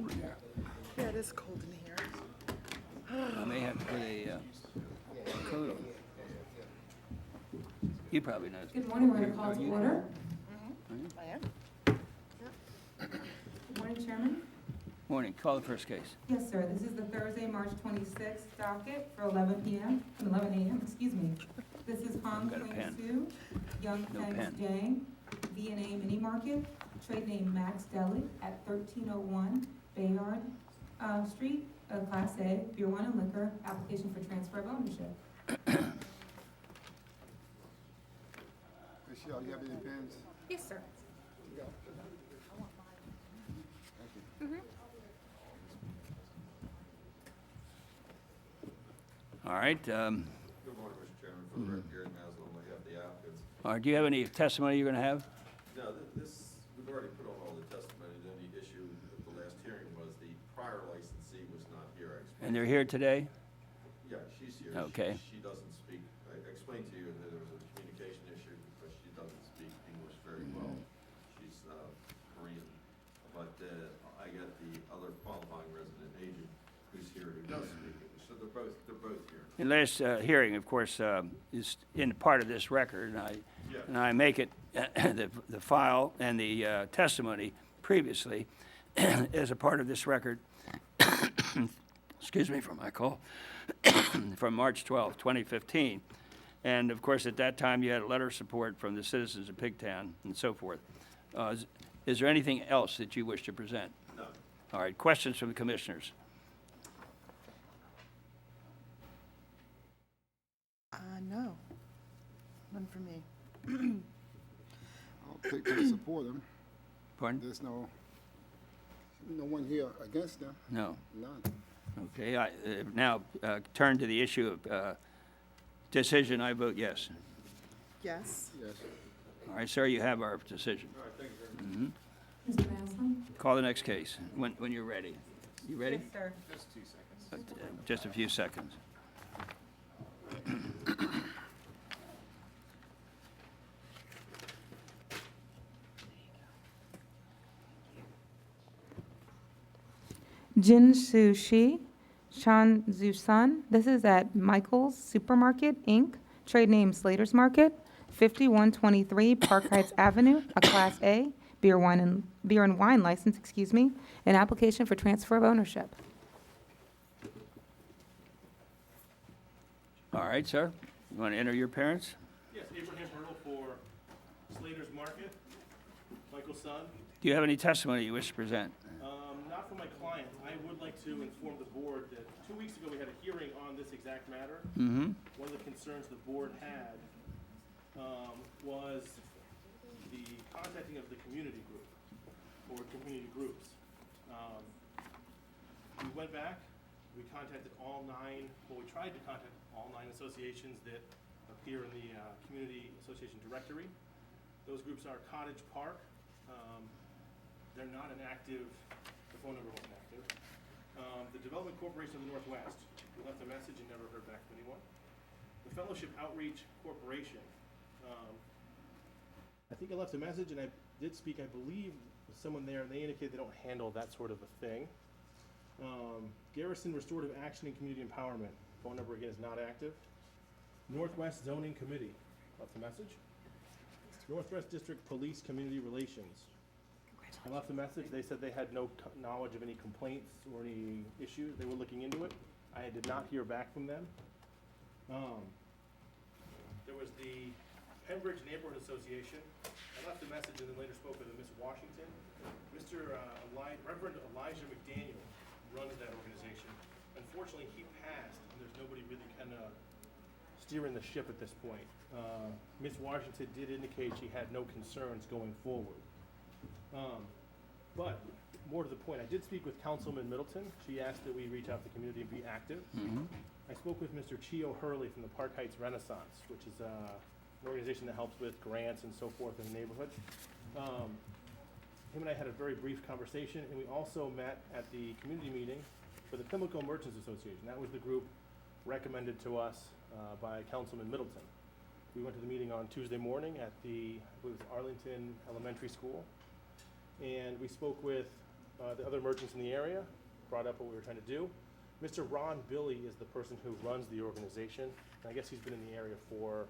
over here. Yeah, it is cold in here. I may have to put a coat on. You probably know. Good morning, we're going to call to order. I am. Good morning, Chairman. Morning, call the first case. Yes, sir, this is the Thursday, March 26th docket for 11 a.m., excuse me. This is Hong Got a Quang pen. Su, Young No Feng pen. Jiang, V&A Mini Market, trade name Max Deli at 1301 Bayard Street, Class A, beer, wine, and liquor, application for transfer of ownership. Michelle, you have any pens? Yes, sir. All right. Good morning, Mr. Chairman. For the record, Gary Maslin on behalf of the applicants. All right, do you have any testimony you're going to have? Now, we've already put on all the testimony. The only issue at the last hearing was the prior licensee was not here. I explained- And they're here today? Yeah, she's here. Okay. She doesn't speak. I explained to you that there was a communication issue because she doesn't speak English very well. She's Korean. But I got the other qualifying resident agent who's here who does speak English. So they're both here. The last hearing, of course, is in part of this record, and I make it, the file and the testimony previously as a part of this record, excuse me for my call, from March 12, 2015. And of course, at that time, you had a letter of support from the citizens of Pigtown and so forth. Is there anything else that you wish to present? No. All right, questions from the commissioners? No. None for me. I'll take them, support them. Pardon? There's no one here against them, No. none. Okay, I now turn to the issue of decision. I vote yes. Yes. Yes. All right, sir, you have our decision. All right, thank you very much. Mr. Maslin? Call the next case when you're ready. You ready? Yes, sir. Just a few seconds. Jin Su Shi, Chan Zu Sun. This is at Michael's Supermarket, Inc., trade name Slater's Market, 5123 Park Heights Avenue, a Class A, beer and wine license, excuse me, an application for transfer of ownership. All right, sir, you want to enter your parents? Yes, Abraham Hurdle for Slater's Market, Michael's son. Do you have any testimony you wish to present? Not for my client. I would like to inform the board that 2 weeks ago we had a hearing on this exact matter. Mm-hmm. One of the concerns the board had was the contacting of the community group or community groups. We went back, we contacted we tried to contact all 9 associations that appear in the Community Association Directory. Those groups are Cottage Park. They're not an active, the phone number wasn't active. The Development Corporation of the Northwest, we left a message and never heard back from anyone. The Fellowship Outreach Corporation, I think I left a message and I did speak, I believe, with someone there, and they indicated they don't handle that sort of a thing. Garrison Restorative Action and Community Empowerment, phone number again is not active. Northwest Zoning Committee, left a message. Northwest District Police Community Relations. I left a message. They said they had no knowledge of any complaints or any issues. They were looking into it. I did not hear back from them. There was the Pembridge Neighborhood Association. I left a message and then later spoke with a Miss Washington. Reverend Elijah McDaniel runs that organization. Unfortunately, he passed, and there's nobody really kind of steering the ship at this point. Miss Washington did indicate she had no concerns going forward. But more to the point, I did speak with Councilman Middleton. She asked that we reach out to the community and be active. Mm-hmm. I spoke with Mr. Chio Hurley from the Park Heights Renaissance, which is an organization that helps with grants and so forth in the neighborhood. Him and I had a very brief conversation, and we also met at the community meeting for the Pimlico Merchants Association. That was the group recommended to us by Councilman Middleton. We went to the meeting on Tuesday morning at the, I believe it was Arlington Elementary School, and we spoke with the other merchants in the area, brought up what we were trying to do. Mr. Ron Billy is the person who runs the organization. And I guess he's been in the area for,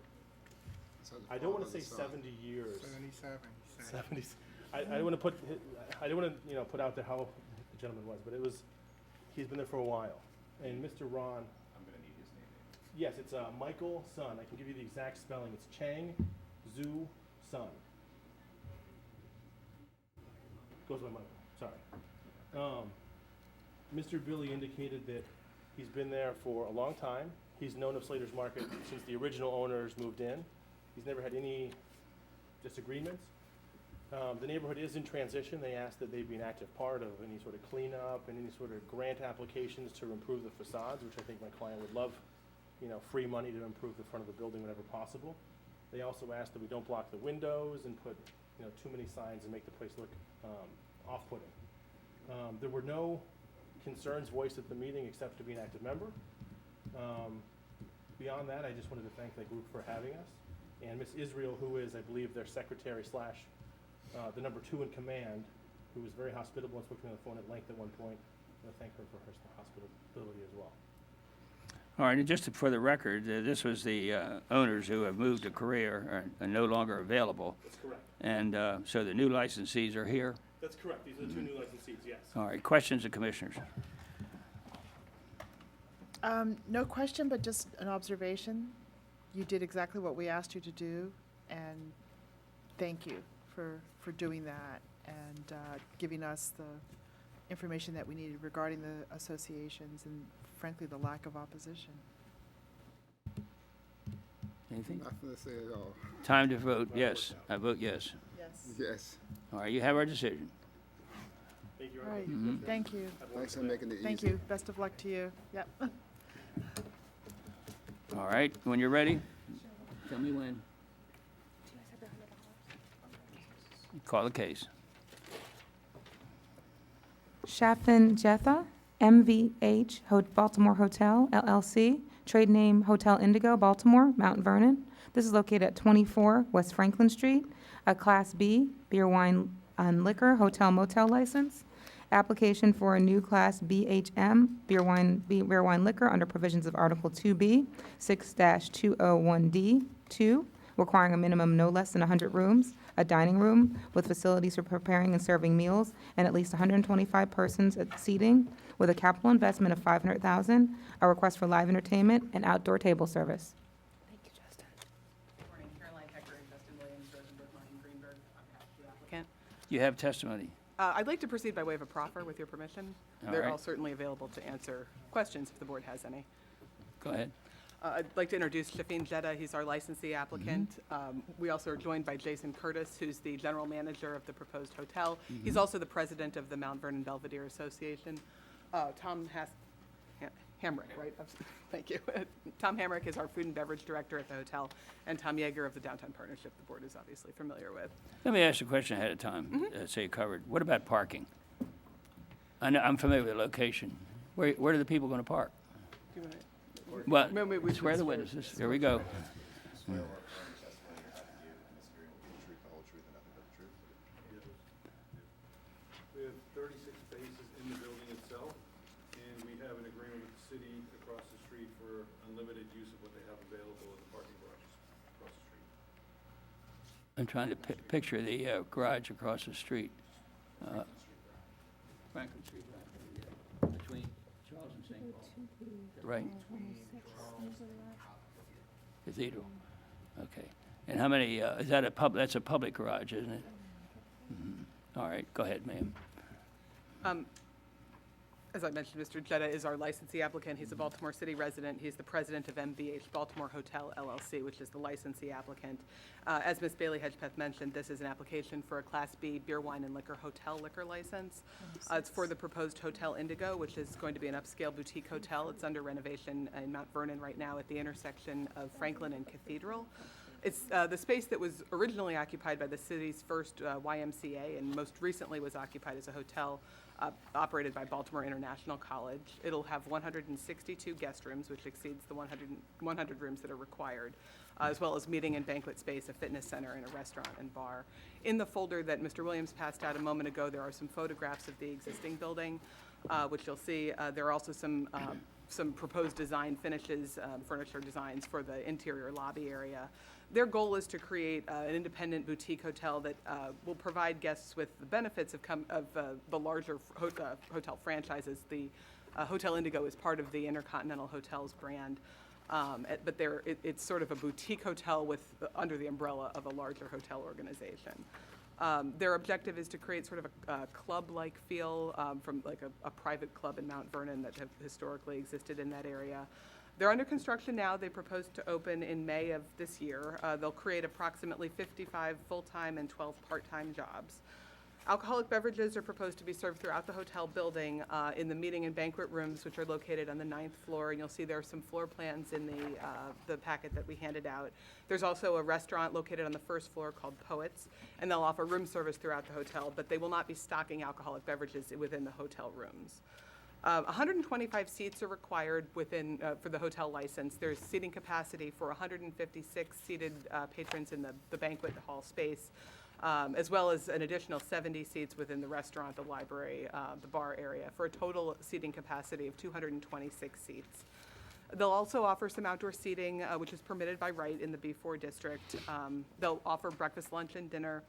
So the I don't want to father say and son. 70 years. 77, he said. 70s. I don't want to put, I don't want to, put out there how the gentleman was, but he's been there for a while. And Mr. Ron. I'm going to need his name. Yes, it's Michael Sun. I can give you the exact spelling. It's Chang Zhu Sun. Goes by Michael, sorry. Mr. Billy indicated that he's been there for a long time. He's known of Slater's Market since the original owners moved in. He's never had any disagreements. The neighborhood is in transition. They asked that they be an active part of any sort of cleanup and any sort of grant applications to improve the facades, which I think my client would love, free money to improve the front of the building whenever possible. They also asked that we don't block the windows and put, too many signs and make the place look off-putting. There were no concerns voiced at the meeting except to be an active member. Beyond that, I just wanted to thank the group for having us. And Miss Israel, who is, I believe, their secretary / the number 2 in command, who was very hospitable and spoke to me on the phone at length at one point. I want to thank her for her hospitality as well. All right, and just for the record, this was the owners who have moved to Korea are no longer available. That's correct. And so the new licensees are here. That's correct. These are the 2 new licensees, yes. All right, questions of commissioners? No question, but just an observation. You did exactly what we asked you to do, and thank you for doing that and giving us the information that we needed regarding the associations and frankly, the lack of opposition. Anything? Nothing to say at all. Time to vote, yes. I vote yes. Yes. Yes. All right, you have our decision. Thank you All very right, much. thank you. Thanks for making it easy. Thank you. Best of luck to you. Yep. All right, when you're ready, tell me when. Call the case. Shafin Jetha, MVH Baltimore Hotel, LLC, trade name Hotel Indigo, Baltimore, Mount Vernon. This is located at 24 West Franklin Street, a Class B beer, wine, and liquor hotel motel license. Application for a new Class BHM beer, wine liquor under provisions of Article 2B, 6-201D, 2, requiring a minimum no less than 100 rooms, a dining room with facilities for preparing and serving meals, and at least 125 persons at seating, with a capital investment of $500,000, a request for live entertainment and outdoor table service. Morning, Caroline Hecker and Justin Williams, Rosenberg, Martin Greenberg, on behalf of the applicant. You have testimony. I'd like to proceed by way of a proffer, with your permission. All They're right. all certainly available to answer questions if the board has any. Go ahead. I'd like to introduce Shafin Jeddah. He's our licensee applicant. We also are joined by Jason Curtis, who's the general manager of the proposed hotel. He's also the president of the Mount Vernon Belvedere Association. Tom Hamrick, right? Thank you. Tom Hamrick is our food and beverage director at the hotel, and Tom Yeager of the Downtown Partnership, the board is obviously familiar with. Let me ask you a question ahead of time, so you covered. What about parking? I know, I'm familiar with the location. Where are the people going to park? Do you wanna- Well, Maybe we swear should the swear- witnesses. Here we go. We have 36 spaces in the building itself, and we have an agreement with the city across the street for unlimited use of what they have available in the parking garages across the street. I'm trying to picture the garage across the street. Franklin Street, right, between Charles and St. Paul. Right. Cathedral, okay. And how many, is that that's a public garage, isn't it? All right, go ahead, ma'am. As I mentioned, Mr. Jeddah is our licensee applicant. He's a Baltimore City resident. He's the president of MVH Baltimore Hotel LLC, which is the licensee applicant. As Ms. Bailey Hedgepeth mentioned, this is an application for a Class B beer, wine, and liquor hotel liquor license. It's for the proposed Hotel Indigo, which is going to be an upscale boutique hotel. It's under renovation in Mount Vernon right now at the intersection of Franklin and Cathedral. It's the space that was originally occupied by the city's first YMCA and most recently was occupied as a hotel operated by Baltimore International College. It'll have 162 guest rooms, which exceeds the 100 rooms that are required, as well as meeting and banquet space, a fitness center, and a restaurant and bar. In the folder that Mr. Williams passed out a moment ago, there are some photographs of the existing building, which you'll see. There are also some proposed design finishes, furniture designs for the interior lobby area. Their goal is to create an independent boutique hotel that will provide guests with the benefits of the larger hotel franchises. The Hotel Indigo is part of the Intercontinental Hotels brand, but it's sort of a boutique hotel under the umbrella of a larger hotel organization. Their objective is to create sort of a club-like feel from like a private club in Mount Vernon that have historically existed in that area. They're under construction now. They propose to open in May of this year. They'll create approximately 55 full-time and 12 part-time jobs. Alcoholic beverages are proposed to be served throughout the hotel building in the meeting and banquet rooms, which are located on the 9th floor. And you'll see there are some floor plans in the packet that we handed out. There's also a restaurant located on the 1st floor called Poets, and they'll offer room service throughout the hotel, but they will not be stocking alcoholic beverages within the hotel rooms. 125 seats are required for the hotel license. There's seating capacity for 156 seated patrons in the banquet hall space, as well as an additional 70 seats within the restaurant, the library, the bar area, for a total seating capacity of 226 seats. They'll also offer some outdoor seating, which is permitted by right in the B4 district. They'll offer breakfast, lunch, and dinner.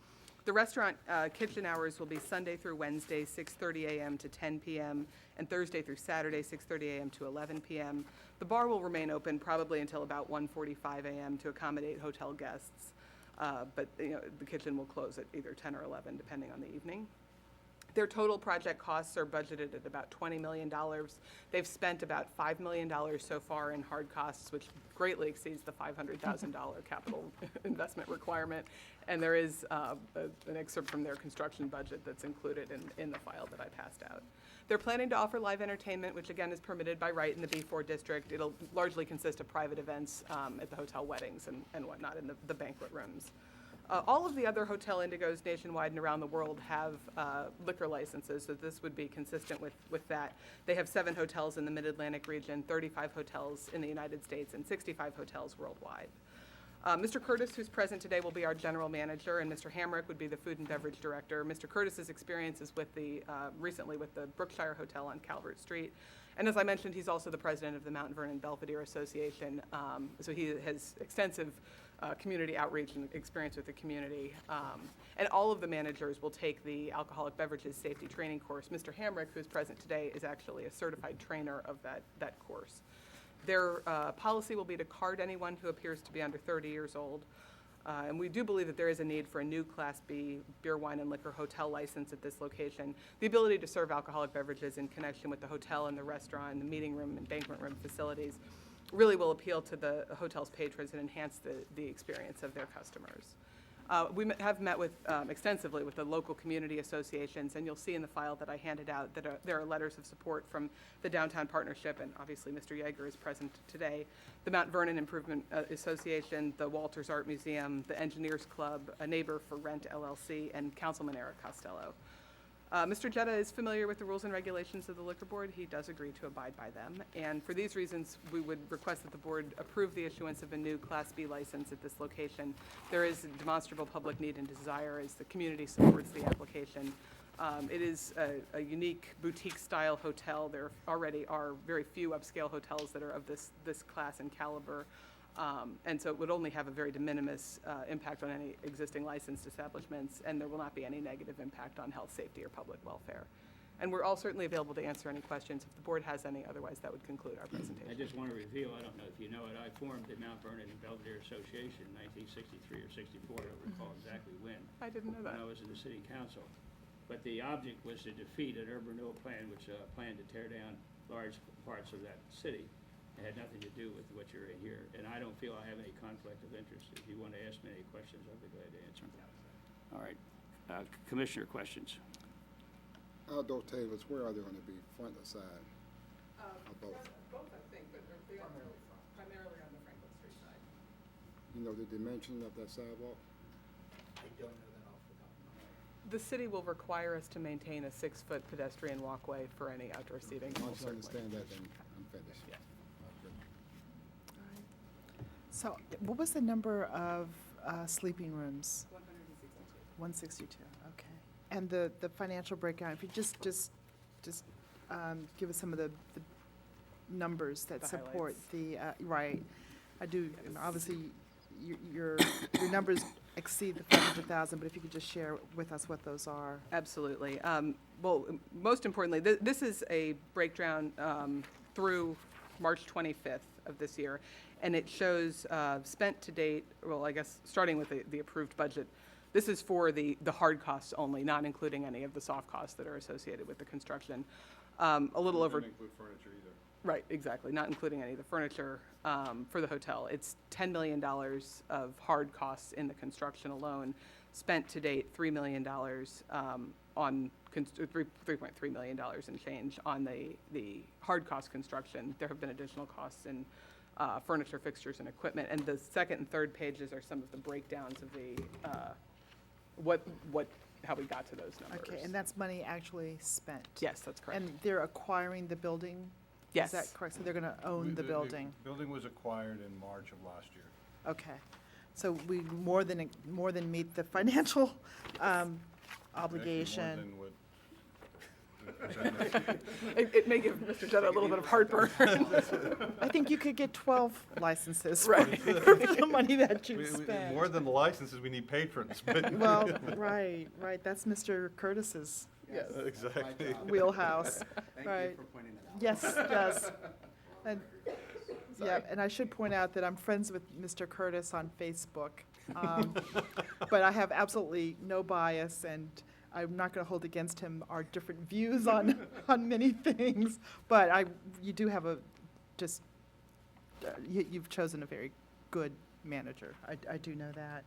The restaurant kitchen hours will be Sunday through Wednesday, 6:30 a.m. to 10 p.m., and Thursday through Saturday, 6:30 a.m. to 11 p.m. The bar will remain open probably until about 1:45 a.m. to accommodate hotel guests, but the kitchen will close at either 10 or 11, depending on the evening. Their total project costs are budgeted at about $20 million. They've spent about $5 million so far in hard costs, which greatly exceeds the $500,000 capital investment requirement. And there is an excerpt from their construction budget that's included in the file that I passed out. They're planning to offer live entertainment, which again is permitted by right in the B4 district. It'll largely consist of private events at the hotel, weddings and whatnot in the banquet rooms. All of the other Hotel Indigos nationwide and around the world have liquor licenses, so this would be consistent with that. They have 7 hotels in the Mid-Atlantic region, 35 hotels in the United States, and 65 hotels worldwide. Mr. Curtis, who's present today, will be our general manager, and Mr. Hamrick would be the food and beverage director. Mr. Curtis's experience is recently with the Brookshire Hotel on Calvert Street. And as I mentioned, he's also the president of the Mount Vernon Belvedere Association, so he has extensive community outreach and experience with the community. And all of the managers will take the alcoholic beverages safety training course. Mr. Hamrick, who's present today, is actually a certified trainer of that course. Their policy will be to card anyone who appears to be under 30 years old. And we do believe that there is a need for a new Class B beer, wine, and liquor hotel license at this location. The ability to serve alcoholic beverages in connection with the hotel and the restaurant and the meeting room and banquet room facilities really will appeal to the hotel's patrons and enhance the experience of their customers. We have met extensively with the local community associations, and you'll see in the file that I handed out that there are letters of support from the Downtown Partnership, and obviously Mr. Yeager is present today, the Mount Vernon Improvement Association, the Walters Art Museum, the Engineers Club, A Neighbor for Rent LLC, and Councilman Eric Costello. Mr. Jetta is familiar with the rules and regulations of the Liquor Board. He does agree to abide by them. And for these reasons, we would request that the board approve the issuance of a new Class B license at this location. There is a demonstrable public need and desire as the community supports the application. It is a unique boutique-style hotel. There already are very few upscale hotels that are of this class and caliber. And so it would only have a very de minimis impact on any existing licensed establishments, and there will not be any negative impact on health, safety, or public welfare. And we're all certainly available to answer any questions if the board has any. Otherwise, that would conclude our presentation. I just want to reveal, I don't know if you know it, I formed the Mount Vernon and Belvedere Association in 1963 or 64, I don't recall exactly when. I didn't know that. When I was in the city council. But the object was to defeat an urban renewal plan, which planned to tear down large parts of that city. It had nothing to do with what you're in here, and I don't feel I have any conflict of interest. If you want to ask me any questions, I'll be glad to answer them. All right, Commissioner questions? Outdoor tables, where are they going to be, front or side? Or both? Both, I think, but they're primarily on the Franklin Street side. You know the dimension of that sidewalk? I don't know that off the top of my head. The city will require us to maintain a 6-foot pedestrian walkway for any outdoor seating. Once I understand that, then I'm finished. Yeah. So what was the number of sleeping rooms? 162, okay. And the financial breakdown, if you just give us some of the numbers that The support highlights. the, right. I do, and obviously, your numbers exceed the 500,000, but if you could just share with us what those are. Absolutely. Well, most importantly, this is a breakdown through March 25th of this year, and it shows spent to date, well, I guess, starting with the approved budget. This is for the hard costs only, not including any of the soft costs that are associated with the construction. A little over. Doesn't include furniture either. Right, exactly, not including any of the furniture for the hotel. It's $10 million of hard costs in the construction alone. Spent to date $3 million on, $3.3 million in change on the hard cost construction. There have been additional costs in furniture, fixtures, and equipment. And the second and third pages are some of the breakdowns of the, how we got to those numbers. Okay, and that's money actually spent? Yes, that's correct. And they're acquiring the building? Yes. Is that correct? So they're going to own the building? Building was acquired in March of last year. Okay. So we more than meet the financial obligation. It may give Mr. Jetta a little bit of heartburn. I think you could get 12 licenses for Right. for the money that you spent. More than the licenses, we need patrons, but. Well, right. That's Mr. Curtis's Exactly. wheelhouse. Right. Yes. And, yeah, and I should point out that I'm friends with Mr. Curtis on Facebook. But I have absolutely no bias, and I'm not going to hold against him our different views on many things. But you do have you've chosen a very good manager. I do know that.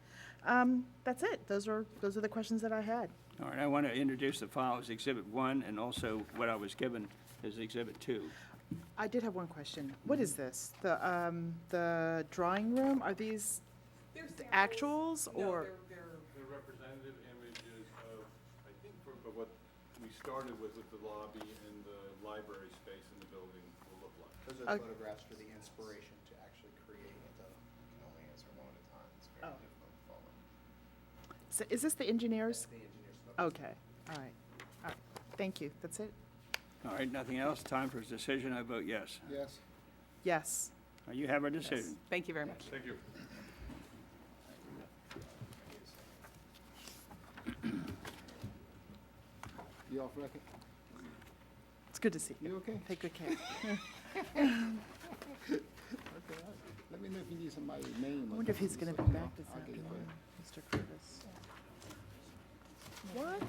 That's it. Those are the questions that I had. All right, I want to introduce the file as Exhibit 1, and also what I was given as Exhibit 2. I did have one question. What is this? The drawing room? Are these actuals or? They're representative images of, I think, for what we started with the lobby and the library space in the building will look like. Those are the photographs for the inspiration to actually create it, though. You can only answer one at a time. It's very Oh. difficult to follow. So is this the engineers? The engineers. photos. Okay, all right. Thank you. That's it? All right, nothing else? Time for a decision. I vote yes. Yes? Yes. You have our decision. Thank you very much. Thank you. You off record? It's good to see you. You okay? Take good care. Okay. Let me know if you need somebody's name. I wonder if he's going to be back this I'll get it for afternoon, you. Mr. Curtis. What?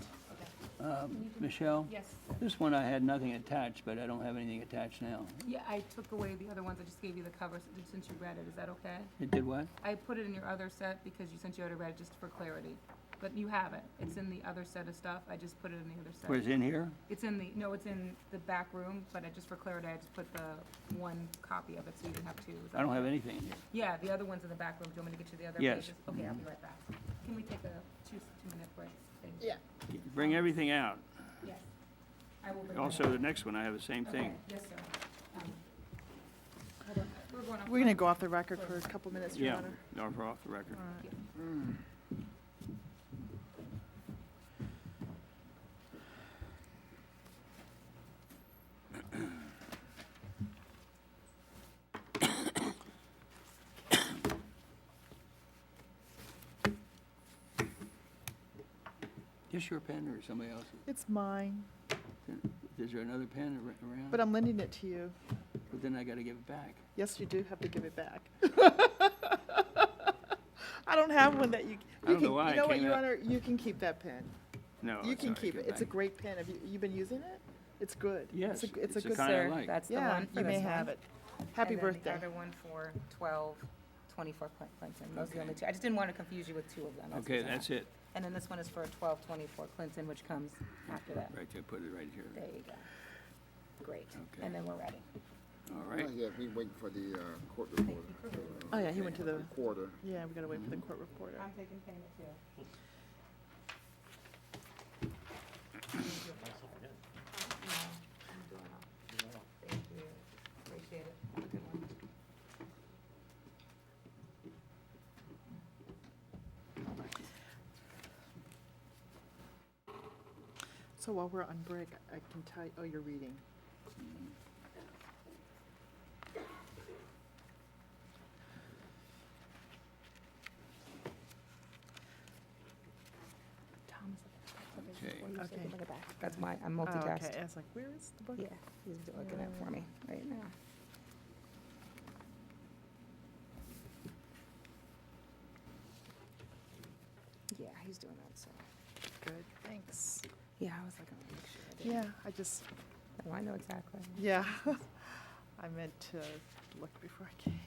Michelle? Yes. This one I had nothing attached, but I don't have anything attached now. Yeah, I took away the other ones. I just gave you the cover since you read it. Is that okay? It did what? I put it in your other set because you, since you already read it, just for clarity. But you have it. It's in the other set of stuff. I just put it in the other set. Where's in here? It's in it's in the back room, but just for clarity, I just put the one copy of it, so you didn't have two. Is that I don't have okay? anything in here. Yeah, the other one's in the back room. Do you want me to get you the other Yes. pages? Okay, I'll be right back. Can we take a two-minute break? Thank you. Yeah. Bring everything out. Yes. I will bring that Also, up. the next one, I have the same Okay, thing. yes, sir. Hold on. We're going off. We're going to go off the record for a couple minutes, Your Yeah, Honor. or for off the record. All right. This your pen or somebody else's? It's mine, Is there another pen around? but I'm lending it to you. But then I gotta give it back. Yes, you do have to give it back. I don't have one that you I don't can, know why you it know what, came Your out. Honor, you can keep that pen. No, You it's can all right, keep give it. It's a back. great pen. Have you been using it? It's good. Yes, It's a it's the good. kind I Sir, like. that's the Yeah, one for you may this one. have it. Happy And then birthday. the other one for 1224 Clinton. Those are the only two. I just didn't want to confuse you with two of them. Okay, what's that's that. it. And then this one is for 1224 Clinton, which comes after that. Right there, put it right here. There you go. Great. Okay. And then we're ready. All right. Yeah, we waiting for the court reporter. Oh, yeah, he went to the, Reporter. yeah, we gotta wait for the court reporter. I'm taking payment too. So while we're on break, I can tell, oh, you're reading. Okay. Okay. That's why I'm Oh, multitask. okay, I was like, where is the book? Yeah, he's looking at it for me right now. Yeah, he's doing that, so, Good, thanks. yeah, I was like, I wanna make sure I didn't. Yeah, I just, Oh, I know exactly. yeah. I meant to look before I came.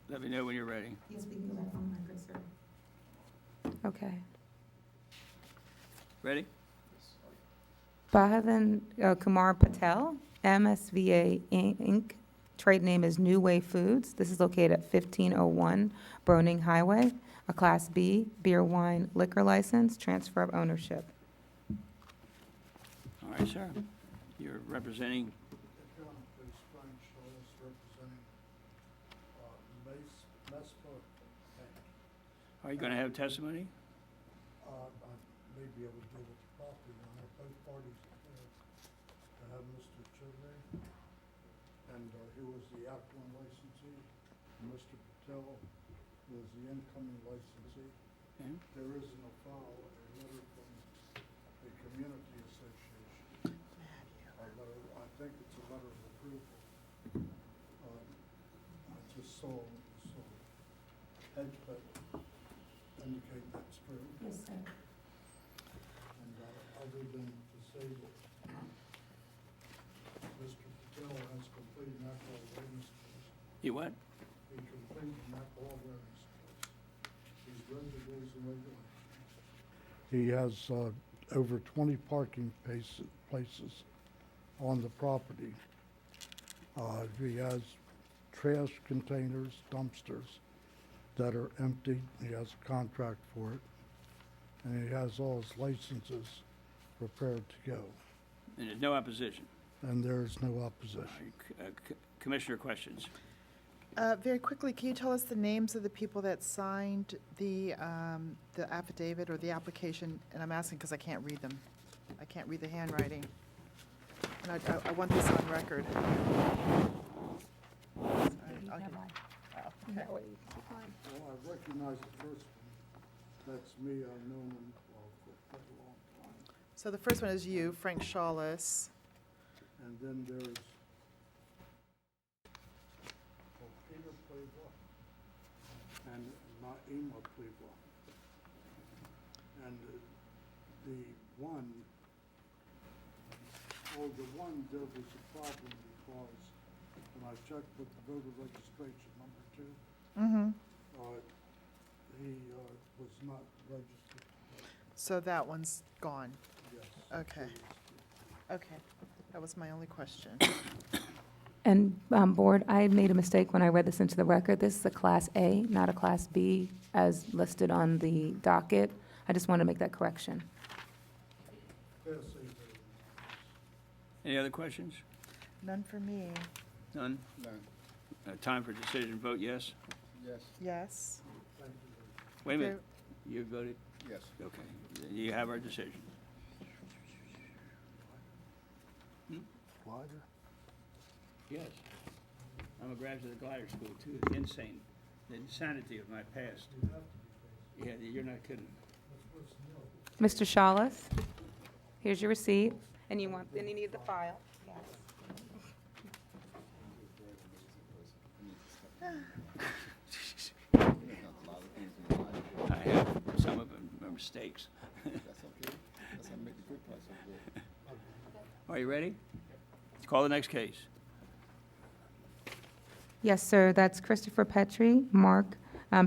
Let me know when you're ready. Yes, we can go back on record, sir. Okay. Ready? Bhavan Kumar Patel, MSVA Inc., trade name is New Way Foods. This is located at 1501 Broning Highway, a Class B beer, wine, liquor license, transfer of ownership. All right, sir. You're representing, John, please, Frank Scholes, representing, Mespa Bank. are you going to have testimony? I may be able to deal with the property owner. Both parties have Mr. Chidley, and he was the outgoing licensee. Mr. Patel was the incoming licensee. Okay. There is in a file a letter from the community association. A letter, I think it's a letter of approval. I just saw Edgepet indicate that's true. Yes, sir. And other than to say that Mr. Patel has completed an alcohol awareness course. You what? He completed an alcohol awareness course. He's read the rules and regulations. He has over 20 parking places on the property. He has trash containers, dumpsters that are empty. He has a contract for it. And he has all his licenses prepared to go. And there's no opposition. And there's no All opposition. right, Commissioner questions? Very quickly, can you tell us the names of the people that signed the affidavit or the application? And I'm asking because I can't read them. I can't read the handwriting. And I want this on record. Sorry, I'll get- oh, okay. Well, I recognize the first one. That's me. I've known him for quite a long time. So the first one is you, Frank Shawless. And then there's Peter Pleva and Naima Pleva. And the one there was a problem because when I checked with the voter registration number 2, he was not registered. So that one's gone. Yes. Okay. Okay. That was my only question. And, Board, I made a mistake when I read this into the record. This is a Class A, not a Class B, as listed on the docket. I just want to make that correction. Class A voter. Any other questions? None for me. None? None. Time for decision, vote yes? Yes. Yes. Thank you. Wait a minute. You voted? Yes. Okay. You have our decision. Glider? Yes. I'm a graduate of the glider school, too. It's insane. The insanity of my past. You have to be. Yeah, you're not kidding. Mr. Shawless, here's your receipt, and you need the file. Yes. I have, some of them are mistakes. Are you ready? Call the next case. Yes, sir, that's Christopher Petrie,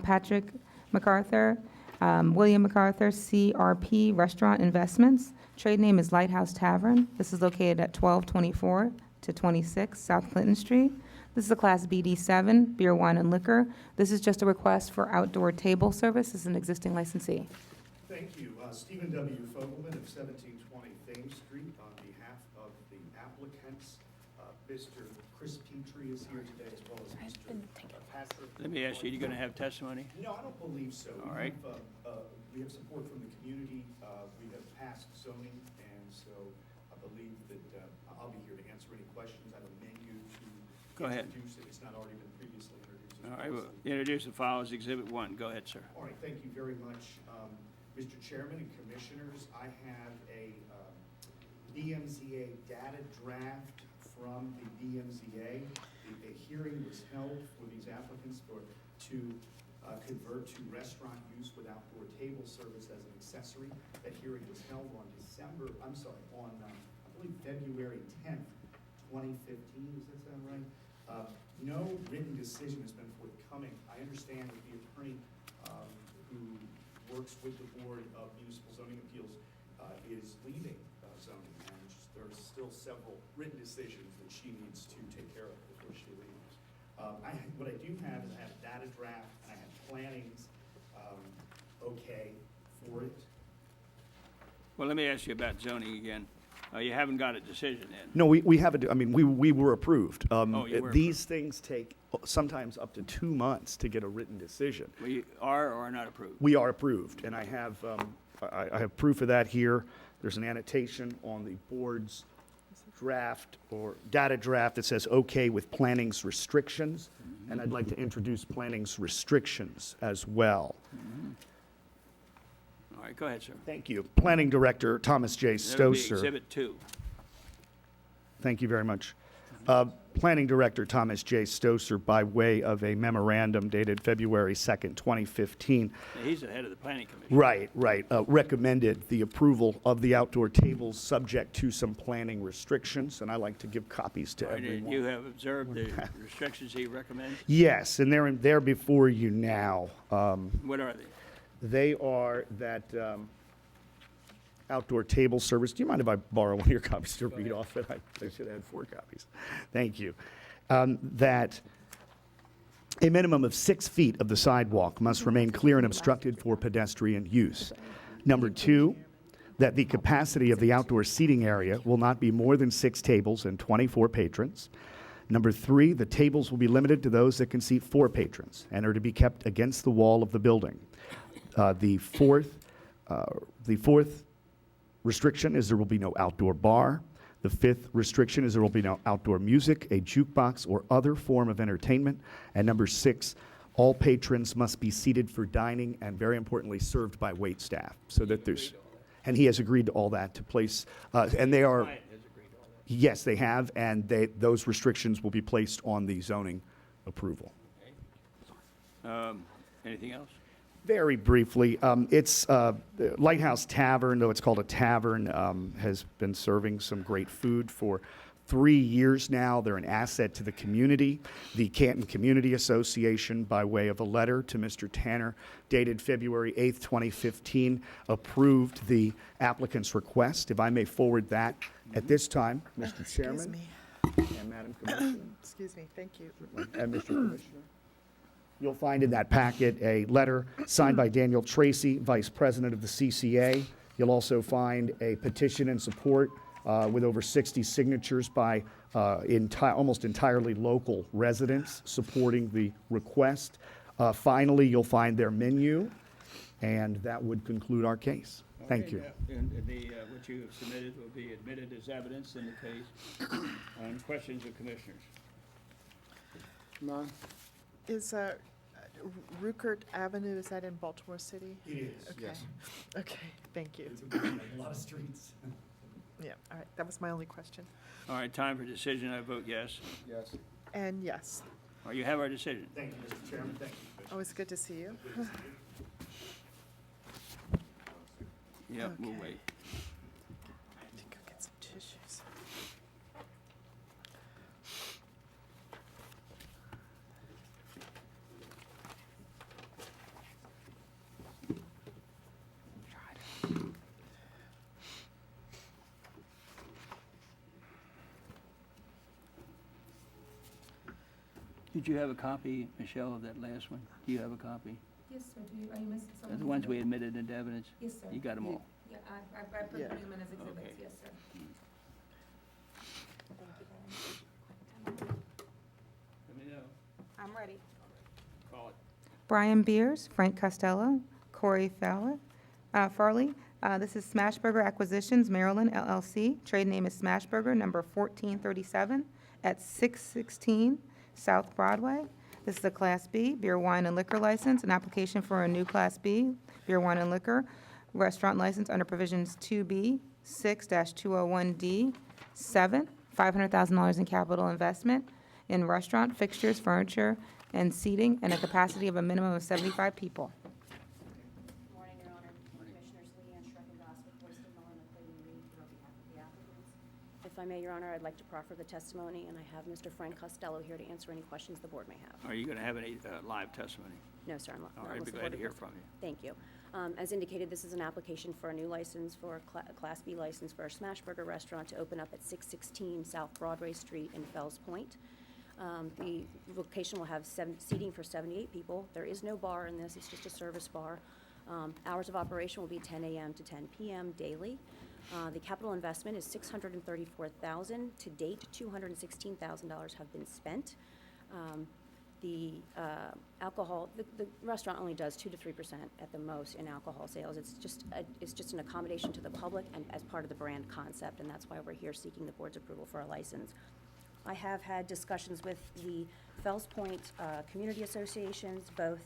Patrick MacArthur, William MacArthur, CRP Restaurant Investments. Trade name is Lighthouse Tavern. This is located at 1224 to 26 South Clinton Street. This is a Class BD7, beer, wine, and liquor. This is just a request for outdoor table service. This is an existing licensee. Thank you. Stephen W. Fogelman of 1720 Thames Street on behalf of the applicants, Mr. Chris Petrie is here today, as well as Mr. Patrick. Let me ask you, you going to have testimony? No, I don't believe so. All right. We have support from the community. We have passed zoning, and so I believe that I'll be here to answer any questions. I have a menu to Go ahead. introduce if it's not already been previously introduced. All right, well, introduce the file as Exhibit 1. Go ahead, sir. All right, thank you very much. Mr. Chairman and Commissioners, I have a BMZA data draft from the BMZA. A hearing was held for these applicants to convert to restaurant use with outdoor table service as an accessory. That hearing was held on I believe February 10th, 2015. Does that sound right? No written decision has been forthcoming. I understand that the attorney who works with the Board of Municipal Zoning Appeals is leaving zoning, and there's still several written decisions that she needs to take care of before she leaves. What I do have is I have data draft, and I have plannings, okay, for it. Well, let me ask you about zoning again. You haven't got a decision in. No, we haven't, I mean, we were approved. Oh, you were These things take sometimes up to 2 months to get a written decision. We are or are not approved? We are approved, and I have proof of that here. There's an annotation on the board's draft or data draft that says okay with planning's restrictions, and I'd like to introduce planning's restrictions as well. All right, go ahead, sir. Thank you. Planning Director Thomas J. That'll be Stoser. Exhibit 2. Thank you very much. Planning Director Thomas J. Stoser, by way of a memorandum dated February 2nd, 2015, Yeah, he's the head of the planning commission. right, recommended the approval of the outdoor tables subject to some planning restrictions, and I like to give copies to All right, and everyone. you have observed the restrictions he recommends? Yes, and they're before you now. What are they? They are that outdoor table service. Do you mind if I borrow one of your copies to read off it? I should have had 4 copies. Thank you. That a minimum of 6 feet of the sidewalk must remain clear and obstructed for pedestrian use. Number 2, that the capacity of the outdoor seating area will not be more than 6 tables and 24 patrons. Number 3, the tables will be limited to those that can seat 4 patrons and are to be kept against the wall of the building. The fourth restriction is there will be no outdoor bar. The 5th restriction is there will be no outdoor music, a jukebox, or other form of entertainment. And number 6, all patrons must be seated for dining and, very importantly, served by wait staff. So that there's, and he has agreed to all that to place, and they are, Client has agreed to all that. yes, they have, and those restrictions will be placed on the zoning approval. Anything else? Very briefly, it's Lighthouse Tavern, though it's called a tavern, has been serving some great food for 3 years now. They're an asset to the community. The Canton Community Association, by way of a letter to Mr. Tanner dated February 8th, 2015, approved the applicant's request. If I may forward that at this time, Mr. Chairman Excuse me. and Madam Commissioner. Excuse me, thank you. And Mr. Commissioner. You'll find in that packet a letter signed by Daniel Tracy, Vice President of the CCA. You'll also find a petition in support with over 60 signatures by almost entirely local residents supporting the request. Finally, you'll find their menu, and that would conclude our case. Thank you. And what you have submitted will be admitted as evidence in the case. Questions of commissioners? None? Is Rupert Avenue, is that in Baltimore City? It is, Okay. yes. Okay, thank you. It's a lot of streets. Yeah, all right, that was my only question. All right, time for decision. I vote yes. Yes. And yes, All right, you have our decision. Thank you, Mr. Chairman, thank you. Commissioner. always good to see you. Good to see you. Yep, we'll Okay. wait. I have to go get some tissues. Did you have a copy, Michelle, of that last one? Do you have a copy? Yes, sir. Are you missing some? Of the ones we admitted into evidence? Yes, sir. You got them all? Yeah, I put Yeah. them in as exhibits, yes, sir. I'm ready. Call it. Brian Beers, Frank Costello, Corey Farley. This is Smashburger Acquisitions, Maryland LLC. Trade name is Smashburger, number 1437 at 616 South Broadway. This is a Class B beer, wine, and liquor license, an application for a new Class B beer, wine, and liquor restaurant license under provisions 2B 6-201D 7, $500,000 in capital investment in restaurant fixtures, furniture, and seating, and a capacity of a minimum of 75 people. Good morning, Your Honor. Commissioners Leanne Schreckengoss with Royston Mullen and Clayton Reed here on behalf of the applicants. If I may, Your Honor, I'd like to proffer the testimony, and I have Mr. Frank Costello here to answer any questions the board may have. Are you going to have any live testimony? No, sir, I'm not. All not right, unless be the glad board to hear requests- from you. Thank you. As indicated, this is an application for a new license for a Class B license for a Smashburger restaurant to open up at 616 South Broadway Street in Fells Point. The location will have seating for 78 people. There is no bar in this, it's just a service bar. Hours of operation will be 10 a.m. to 10 p.m. daily. The capital investment is $634,000. To date, $216,000 have been spent. The alcohol, the restaurant only does 2 to 3% at the most in alcohol sales. It's just an accommodation to the public and as part of the brand concept, and that's why we're here seeking the board's approval for a license. I have had discussions with the Fells Point Community Associations, both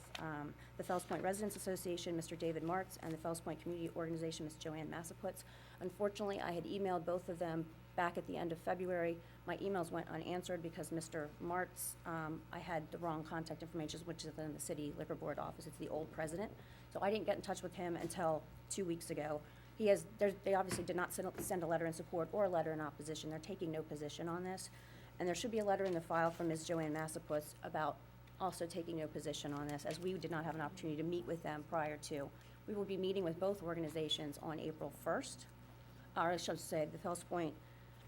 the Fells Point Residents Association, Mr. David Martz, and the Fells Point Community Organization, Ms. Joanne Massaputz. Unfortunately, I had emailed both of them back at the end of February. My emails went unanswered because Mr. Martz, I had the wrong contact information, which is in the city liquor board office. It's the old president. So I didn't get in touch with him until 2 weeks ago. They obviously did not send a letter in support or a letter in opposition. They're taking no position on this. And there should be a letter in the file from Ms. Joanne Massaputz about also taking no position on this, as we did not have an opportunity to meet with them prior to. We will be meeting with both organizations on April 1st, or I should say, the Fells Point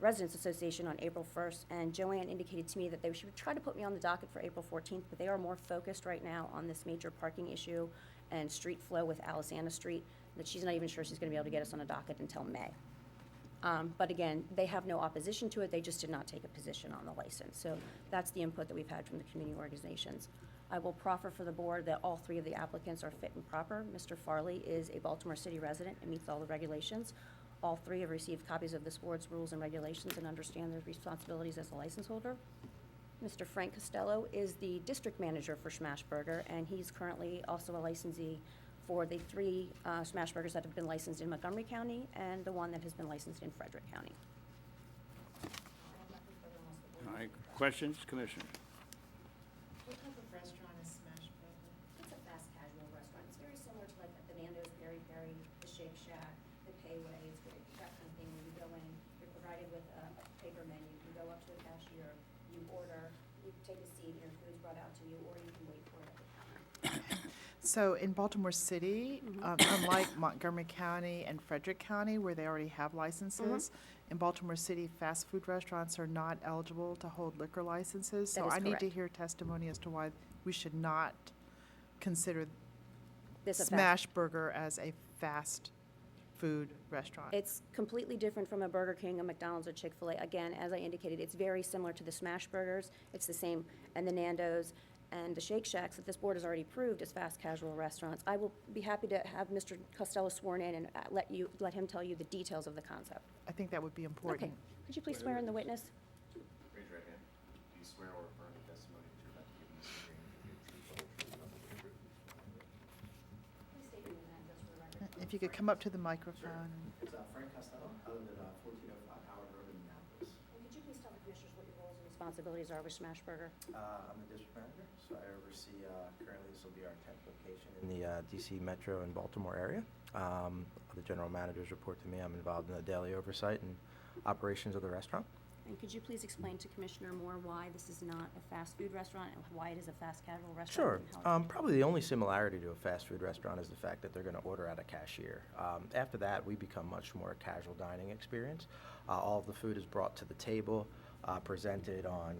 Residents Association on April 1st, and Joanne indicated to me that they should try to put me on the docket for April 14th, but they are more focused right now on this major parking issue and street flow with Alisana Street, that she's not even sure she's gonna be able to get us on a docket until May. But again, they have no opposition to it, they just did not take a position on the license. So that's the input that we've had from the community organizations. I will proffer for the board that all three of the applicants are fit and proper. Mr. Farley is a Baltimore City resident and meets all the regulations. All three have received copies of this board's rules and regulations and understand their responsibilities as a license holder. Mr. Frank Costello is the district manager for Smashburger, and he's currently also a licensee for the 3 Smashburgers that have been licensed in Montgomery County and the one that has been licensed in Frederick County. All right, questions, Commissioner? What type of restaurant is Smashburger? It's a fast casual restaurant. It's very similar to like the Nando's, Peri Peri, the Shake Shack, the Payway. It's very, that kind of thing. When you go in, you're provided with a paper menu. You can go up to the cashier, you order, you take a seat, your food's brought out to you, or you can wait for it at the counter. So in Baltimore City, unlike Montgomery County and Frederick County, where they already have licenses, in Baltimore City, fast food restaurants are not eligible to hold liquor licenses. That So is I need to correct. hear testimony as to why we should not consider This a fast- Smashburger as a fast food restaurant. It's completely different from a Burger King, a McDonald's, or Chick-fil-A. Again, as I indicated, it's very similar to the Smash Burgers. It's the same, and the Nando's, and the Shake Shacks that this board has already approved as fast casual restaurants. I will be happy to have Mr. Costello sworn in and let him tell you the details of the concept. I think that would be important. Okay. Could you please swear in the witness? Raise your right hand. Do you swear or affirm the testimony that you're about to give in this hearing will be the truth, the whole truth, and nothing but the truth? Please state your name and address for the record. If you could come up to the microphone. It's Frank Costello. I live at 1405 Howard Road in Minneapolis. And could you please tell the commissioners what your roles and responsibilities are with Smashburger? I'm the district manager, so I oversee, currently this will be our 10th location in the DC Metro and Baltimore area. The general managers report to me. I'm involved in the daily oversight and operations of the restaurant. And could you please explain to Commissioner Moore why this is not a fast food restaurant and why it is a fast casual restaurant? Sure. and how it's- Probably the only similarity to a fast food restaurant is the fact that they're going to order at a cashier. After that, we become much more a casual dining experience. All of the food is brought to the table, presented on,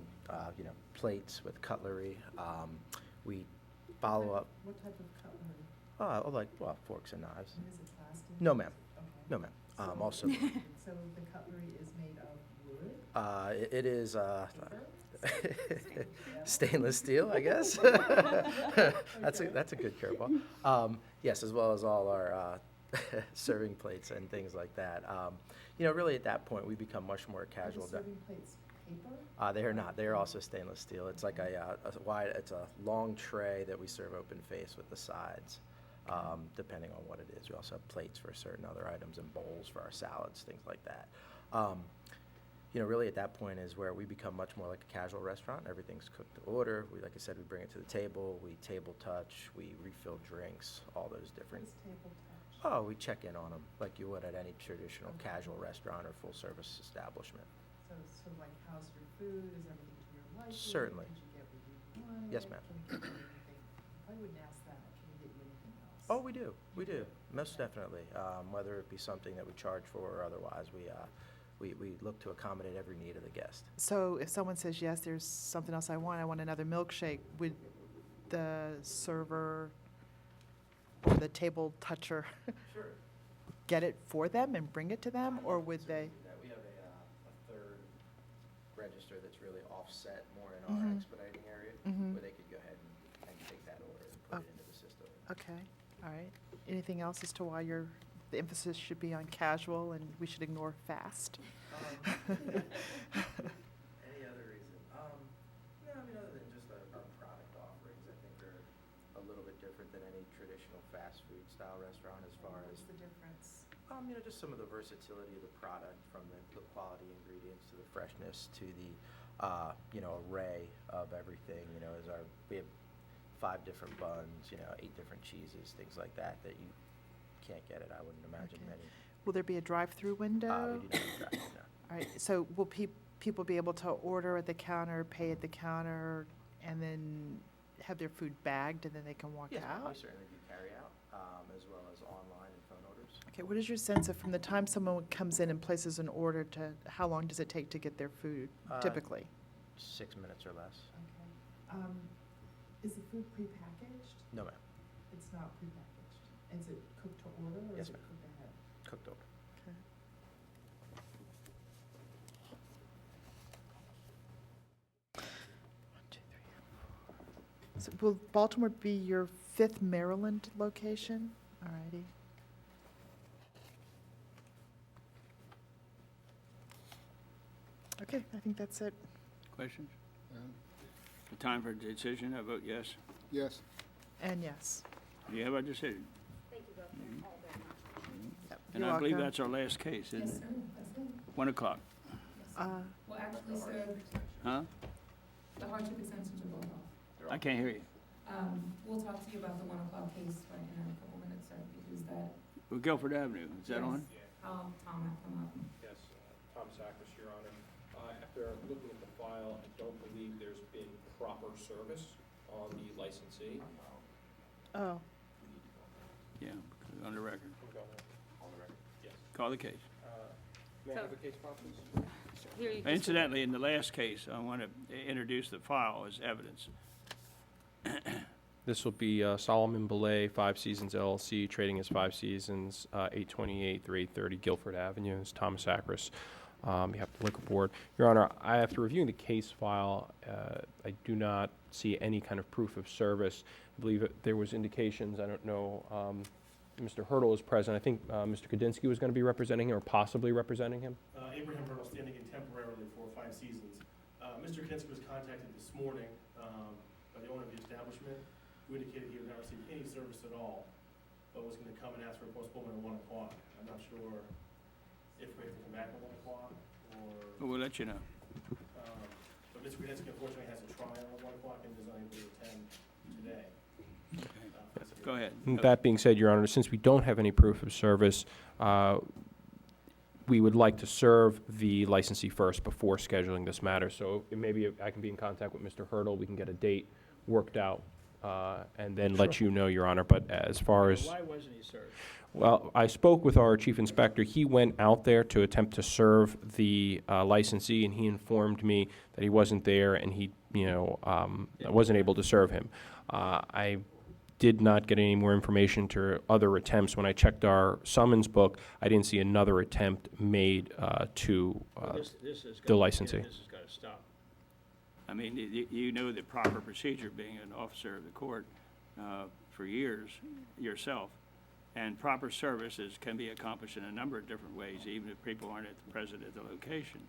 plates with cutlery. We follow up, What type of cutlery? forks and knives. Is it plastic? No, ma'am. Okay. No, ma'am. Also, So the cutlery is made of wood? it is, Stainless steel, I guess. That's a good curveball. Yes, as well as all our serving plates and things like that. Really at that point, we become much more casual. plates paper? They are not. They are also stainless steel. It's like it's a long tray that we serve open face with the sides, depending on what it is. We also have plates for certain other items and bowls for our salads, things like that. Really at that point is where we become much more like a casual restaurant. Everything's cooked to order. Like I said, we bring it to the table. We table touch. We refill drinks. All those different. table touch? Oh, we check in on them like you would at any traditional casual restaurant or full-service establishment. So like, how's your food? Is everything to your liking? Certainly. Did you get what you wanted? Yes, ma'am. Can we get you anything? I wouldn't ask that. Can we get you anything else? Oh, we do. We do. Most definitely. Whether it be something that we charge for or otherwise, we look to accommodate every need of the guest. So if someone says, yes, there's something else I want another milkshake, would the server or the table toucher Sure. get it for them and bring it to them, or would they? We have a third register that's really offset more in our expediting area, where they could go ahead and take that order and put it into the system. Okay, all right. Anything else as to why the emphasis should be on casual and we should ignore fast? Any other reason? No, other than just our product offerings, I think they're a little bit different than any traditional fast food style restaurant as far as, the difference? just some of the versatility of the product, from the quality ingredients to the freshness to the, array of everything. We have 5 different buns, 8 different cheeses, things like that you can't get it. I wouldn't imagine Okay. many. Will there be a drive-through window? We do not drive, no. All right, so will people be able to order at the counter, pay at the counter, and then have their food bagged, and then they can walk Yes, ma'am, out? we certainly do carry out, as well as online and phone orders. Okay, what is your sense of, from the time someone comes in and places an order to, how long does it take to get their food typically? 6 minutes or less. Okay. Is the food prepackaged? No, ma'am. It's not prepackaged. Is it cooked to order, or Yes, is it ma'am. cooked ahead? Cooked over. Okay. 1, 2, 3. So will Baltimore be your 5th Maryland location? All righty. Okay, I think that's it. Questions? The time for decision, I vote yes. Yes. And yes. Do you have a decision? Thank you both all very much. Yep, And you're I believe welcome. that's our last case, isn't it? 1 o'clock, Well, actually, sir, huh? the hardship extension to vote off. I can't hear you. We'll talk to you about the 1 o'clock case right in a couple minutes, sir, because that, Well, Guilford Avenue, is that on? Tom have come up. Yes, Tom Sakris, Your Honor. After looking at the file, I don't believe there's been proper service on the licensee. Oh, Yeah, on the record. On the record? Yes. Call the case. May I have the case file, please? Here, you just- Incidentally, in the last case, I want to introduce the file as evidence. This will be Solomon Belay, 5 Seasons LLC, trading as 5 Seasons, 828 through 830 Guilford Avenue. It's Thomas Sakris, behalf of the Liquor Board. Your Honor, after reviewing the case file, I do not see any kind of proof of service. I believe there was indications, I don't know, Mr. Hurdle is present. I think Mr. Kadinsky was going to be representing him or possibly representing him. Abraham Hurdle, standing in temporarily for 5 Seasons. Mr. Kinski was contacted this morning by the owner of the establishment, who indicated he had not received any service at all, but was going to come and ask for a postponement at 1 o'clock. I'm not sure if we have to come back at 1 o'clock, or, We'll let you know. but Mr. Kinski unfortunately has a trial at 1 o'clock and is unable to attend today. For this Go hearing. ahead. That being said, Your Honor, since we don't have any proof of service, we would like to serve the licensee first before scheduling this matter. So maybe I can be in contact with Mr. Hurdle, we can get a date worked out, and then let you know, Your Honor. But as far as, Why wasn't he served? well, I spoke with our chief inspector. He went out there to attempt to serve the licensee, and he informed me that he wasn't there and he, wasn't able to serve him. I did not get any more information to other attempts. When I checked our summons book, I didn't see another attempt made to This has the got- licensee. This has got to stop. I mean, you know the proper procedure, being an officer of the court for years yourself. And proper services can be accomplished in a number of different ways, even if people aren't present at the location.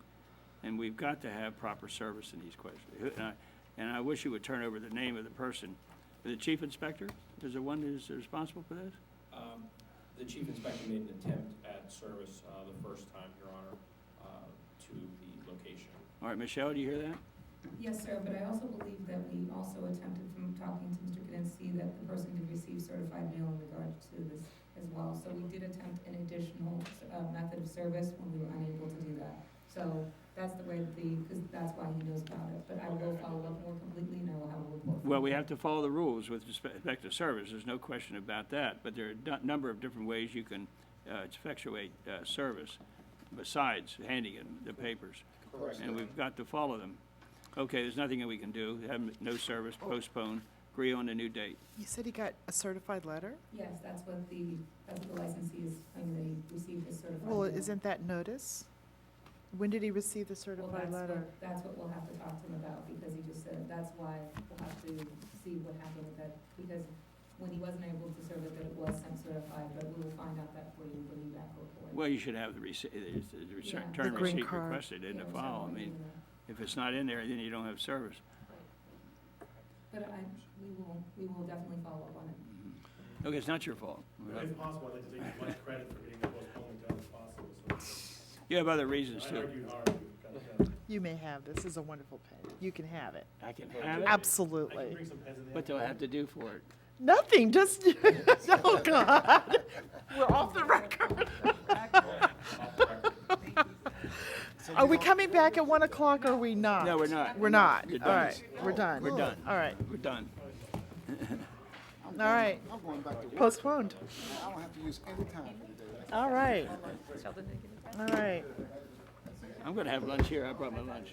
And we've got to have proper service in these questions. And I wish you would turn over the name of the person. The chief inspector is the one who's responsible for this? The chief inspector made an attempt at service the first time, Your Honor, to the location. All right, Michelle, do you hear that? Yes, sir, but I also believe that we also attempted from talking to Mr. Kudinski that the person could receive certified mail in regards to this as well. So we did attempt an additional method of service when we were unable to do that. So that's the way because that's why he knows about it. But I will follow up more completely and I will have a report. Well, we have to follow the rules with respect to service. There's no question about that. But there are a number of different ways you can effectuate service besides handing in the papers. Correct. And we've got to follow them. Okay, there's nothing that we can do. Have no service, postpone, agree on a new date. You said he got a certified letter? Yes, that's what the licensee is claiming that he received his certified Well, mail. isn't that notice? When did he receive the certified letter? That's what we'll have to talk to him about, because he just said, that's why we'll have to see what happened with that, because when he wasn't able to serve it, that it was sent certified, but we will find out that for you and bring you back a report. Well, you should have the receipt, the Yeah. return The green receipt card. requested in the Yeah, file. I so, mean, if it's not in there, then you don't have service. But we will definitely follow up on it. Okay, it's not your fault. If possible, I'd like to take as much credit for getting the postponement done as possible, so. You have other reasons I too. argued hard, we got it. You may have, this is a wonderful pen. You can have it. I can have it. I can Absolutely. bring some pens in there. What do I have to do for it? Nothing, just, oh, God. We're off the record. Are we coming back at 1 o'clock or are we not? No, we're not. We're not. You're All done. right, we're done. We're done. All right, We're done. all right. I'm going back to work. Postponed. I don't have to use any time for the day. All right. All right. I'm gonna have lunch here. I brought my lunch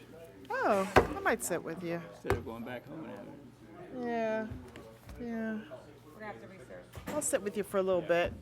Oh, I might sit with you. instead of going back home and having it. Yeah, yeah. We're gonna have to research. I'll sit with you for a little bit.